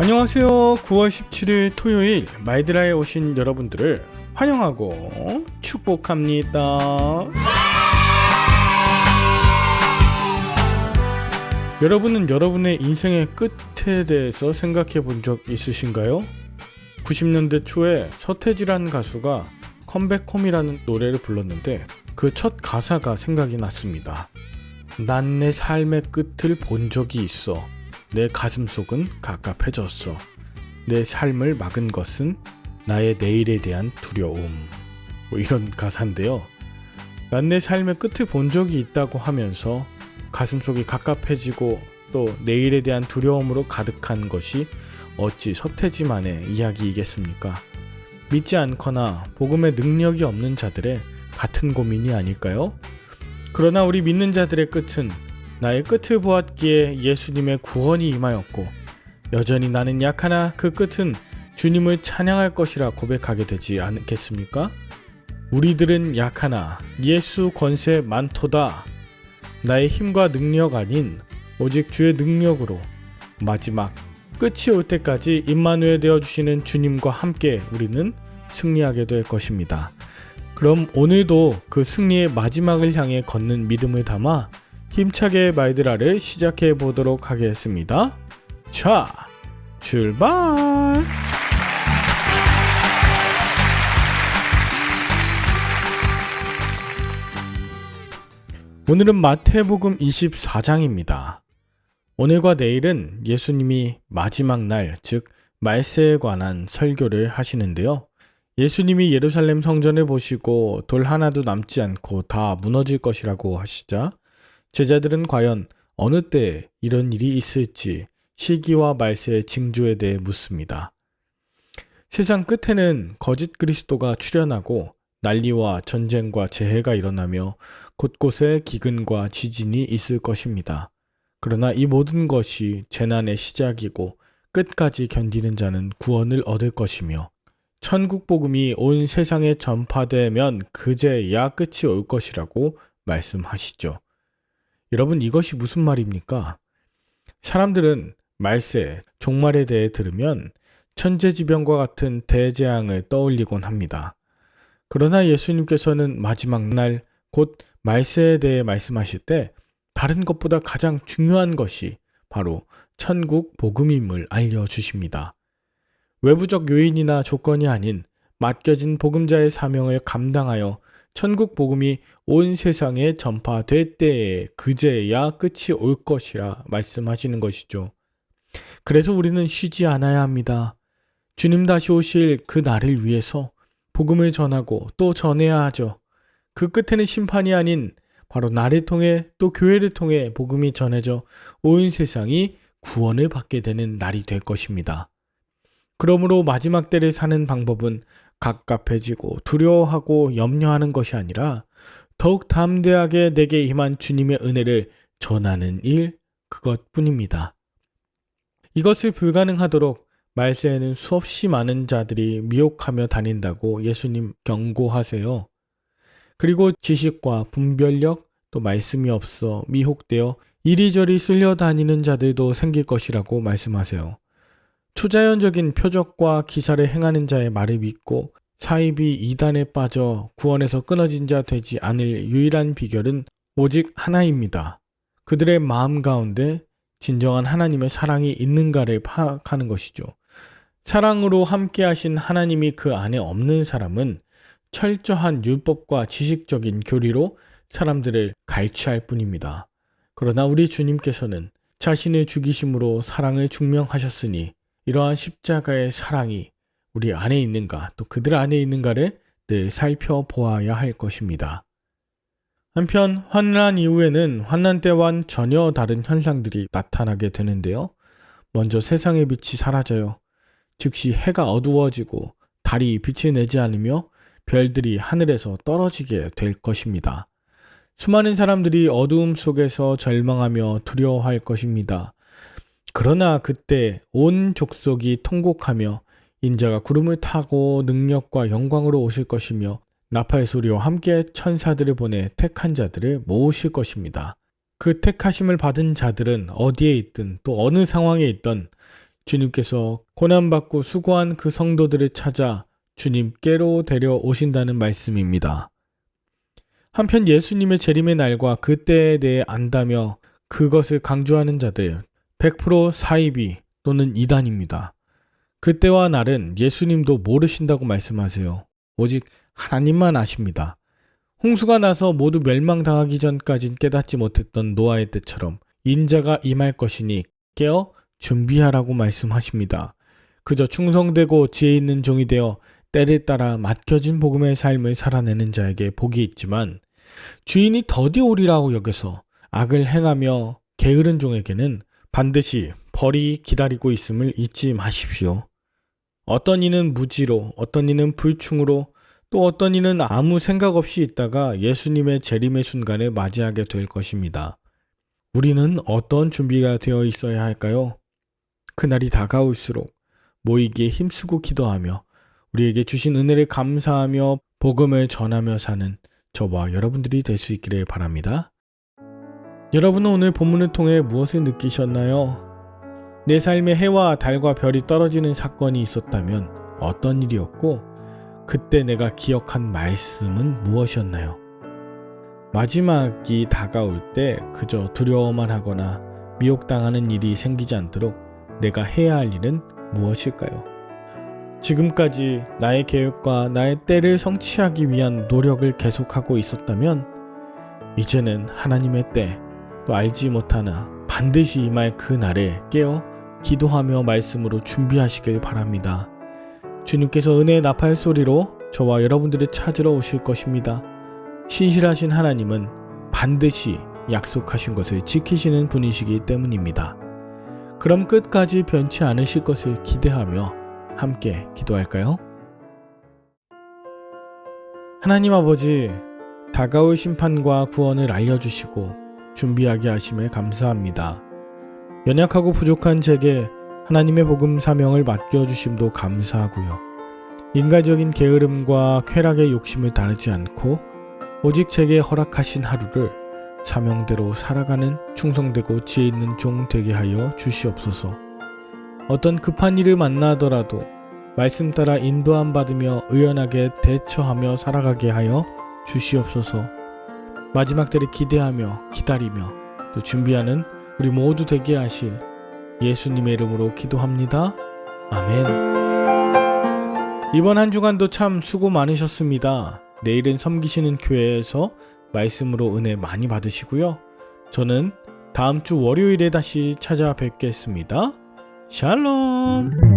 안녕하세요. 9월 17일 토요일 마이드라에 오신 여러분들을 환영하고 축복합니다. 여러분은 여러분의 인생의 끝에 대해서 생각해 본 적 있으신가요? 90년대 초에 서태지라는 가수가 컴백홈이라는 노래를 불렀는데 그 첫 가사가 생각이 났습니다. 난 내 삶의 끝을 본 적이 있어. 내 가슴속은 갑갑해졌어. 내 삶을 막은 것은 나의 내일에 대한 두려움. 이런 가사인데요. 난 내 삶의 끝을 본 적이 있다고 하면서 가슴속이 갑갑해지고 또 내일에 대한 두려움으로 가득한 것이 어찌 서태지만의 이야기이겠습니까? 믿지 않거나 복음의 능력이 없는 자들의 같은 고민이 아닐까요? 그러나 우리 믿는 자들의 끝은 나의 끝을 보았기에 예수님의 구원이 임하였고 여전히 나는 약하나 그 끝은 주님을 찬양할 것이라 고백하게 되지 않겠습니까? 우리들은 약하나 예수 권세 많도다. 나의 힘과 능력 아닌 오직 주의 능력으로 마지막 끝이 올 때까지 임마누엘 되어주시는 주님과 함께 우리는 승리하게 될 것입니다. 그럼 오늘도 그 승리의 마지막을 향해 걷는 믿음을 담아 힘차게 마이드라를 시작해 보도록 하겠습니다. 자, 출발! 오늘은 마태복음 24장입니다. 오늘과 내일은 예수님이 마지막 날, 즉 말세에 관한 설교를 하시는데요. 예수님이 예루살렘 성전을 보시고 돌 하나도 남지 않고 다 무너질 것이라고 하시자 제자들은 과연 어느 때 이런 일이 있을지 시기와 말세의 징조에 대해 묻습니다. 세상 끝에는 거짓 그리스도가 출현하고 난리와 전쟁과 재해가 일어나며 곳곳에 기근과 지진이 있을 것입니다. 그러나 이 모든 것이 재난의 시작이고 끝까지 견디는 자는 구원을 얻을 것이며 천국 복음이 온 세상에 전파되면 그제야 끝이 올 것이라고 말씀하시죠. 여러분, 이것이 무슨 말입니까? 사람들은 말세, 종말에 대해 들으면 천재지변과 같은 대재앙을 떠올리곤 합니다. 그러나 예수님께서는 마지막 날, 곧 말세에 대해 말씀하실 때 다른 것보다 가장 중요한 것이 바로 천국 복음임을 알려주십니다. 외부적 요인이나 조건이 아닌 맡겨진 복음자의 사명을 감당하여 천국 복음이 온 세상에 전파될 때에 그제야 끝이 올 것이라 말씀하시는 것이죠. 그래서 우리는 쉬지 않아야 합니다. 주님 다시 오실 그 날을 위해서 복음을 전하고 또 전해야 하죠. 그 끝에는 심판이 아닌 바로 나를 통해 또 교회를 통해 복음이 전해져 온 세상이 구원을 받게 되는 날이 될 것입니다. 그러므로 마지막 때를 사는 방법은 갑갑해지고 두려워하고 염려하는 것이 아니라 더욱 담대하게 내게 임한 주님의 은혜를 전하는 일, 그것뿐입니다. 이것을 불가능하도록 말세에는 수없이 많은 자들이 미혹하며 다닌다고 예수님 경고하세요. 그리고 지식과 분별력 또 말씀이 없어 미혹되어 이리저리 쓸려다니는 자들도 생길 것이라고 말씀하세요. 초자연적인 표적과 기사를 행하는 자의 말을 믿고 사입이 이단에 빠져 구원에서 끊어진 자 되지 않을 유일한 비결은 오직 하나입니다. 그들의 마음 가운데 진정한 하나님의 사랑이 있는가를 파악하는 것이죠. 사랑으로 함께 하신 하나님이 그 안에 없는 사람은 철저한 율법과 지식적인 교리로 사람들을 갈취할 뿐입니다. 그러나 우리 주님께서는 자신을 죽이심으로 사랑을 증명하셨으니 이러한 십자가의 사랑이 우리 안에 있는가 또 그들 안에 있는가를 늘 살펴보아야 할 것입니다. 한편 환난 이후에는 환난 때와는 전혀 다른 현상들이 나타나게 되는데요. 먼저 세상의 빛이 사라져요. 즉시 해가 어두워지고 달이 빛을 내지 않으며 별들이 하늘에서 떨어지게 될 것입니다. 수많은 사람들이 어두움 속에서 절망하며 두려워할 것입니다. 그러나 그때 온 족속이 통곡하며 인자가 구름을 타고 능력과 영광으로 오실 것이며 나팔 소리와 함께 천사들을 보내 택한 자들을 모으실 것입니다. 그 택하심을 받은 자들은 어디에 있든 또 어느 상황에 있든 주님께서 고난받고 수고한 그 성도들을 찾아 주님께로 데려오신다는 말씀입니다. 한편 예수님의 재림의 날과 그 때에 대해 안다며 그것을 강조하는 자들 100% 사이비 또는 이단입니다. 그때와 날은 예수님도 모르신다고 말씀하세요. 오직 하나님만 아십니다. 홍수가 나서 모두 멸망당하기 전까진 깨닫지 못했던 노아의 때처럼 인자가 임할 것이니 깨어 준비하라고 말씀하십니다. 그저 충성되고 지혜 있는 종이 되어 때를 따라 맡겨진 복음의 삶을 살아내는 자에게 복이 있지만 주인이 더디 오리라고 여겨서 악을 행하며 게으른 종에게는 반드시 벌이 기다리고 있음을 잊지 마십시오. 어떤 이는 무지로, 어떤 이는 불충으로, 또 어떤 이는 아무 생각 없이 있다가 예수님의 재림의 순간을 맞이하게 될 것입니다. 우리는 어떤 준비가 되어 있어야 할까요? 그날이 다가올수록 모이기에 힘쓰고 기도하며 우리에게 주신 은혜를 감사하며 복음을 전하며 사는 저와 여러분들이 될 수 있기를 바랍니다. 여러분은 오늘 본문을 통해 무엇을 느끼셨나요? 내 삶에 해와 달과 별이 떨어지는 사건이 있었다면 어떤 일이었고 그때 내가 기억한 말씀은 무엇이었나요? 마지막이 다가올 때 그저 두려워만 하거나 미혹당하는 일이 생기지 않도록 내가 해야 할 일은 무엇일까요? 지금까지 나의 계획과 나의 때를 성취하기 위한 노력을 계속하고 있었다면 이제는 하나님의 때, 또 알지 못하나 반드시 임할 그 날에 깨어 기도하며 말씀으로 준비하시길 바랍니다. 주님께서 은혜의 나팔 소리로 저와 여러분들을 찾으러 오실 것입니다. 신실하신 하나님은 반드시 약속하신 것을 지키시는 분이시기 때문입니다. 그럼 끝까지 변치 않으실 것을 기대하며 함께 기도할까요? 하나님 아버지, 다가올 심판과 구원을 알려주시고 준비하게 하심에 감사합니다. 연약하고 부족한 제게 하나님의 복음 사명을 맡겨주심도 감사하고요. 인간적인 게으름과 쾌락의 욕심을 따르지 않고 오직 제게 허락하신 하루를 사명대로 살아가는 충성되고 지혜 있는 종 되게 하여 주시옵소서. 어떤 급한 일을 만나더라도 말씀 따라 인도함 받으며 의연하게 대처하며 살아가게 하여 주시옵소서. 마지막 때를 기대하며 기다리며 또 준비하는 우리 모두 되게 하실 예수님의 이름으로 기도합니다. 아멘. 이번 한 주간도 참 수고 많으셨습니다. 내일은 섬기시는 교회에서 말씀으로 은혜 많이 받으시고요. 저는 다음 주 월요일에 다시 찾아뵙겠습니다. 샬롬.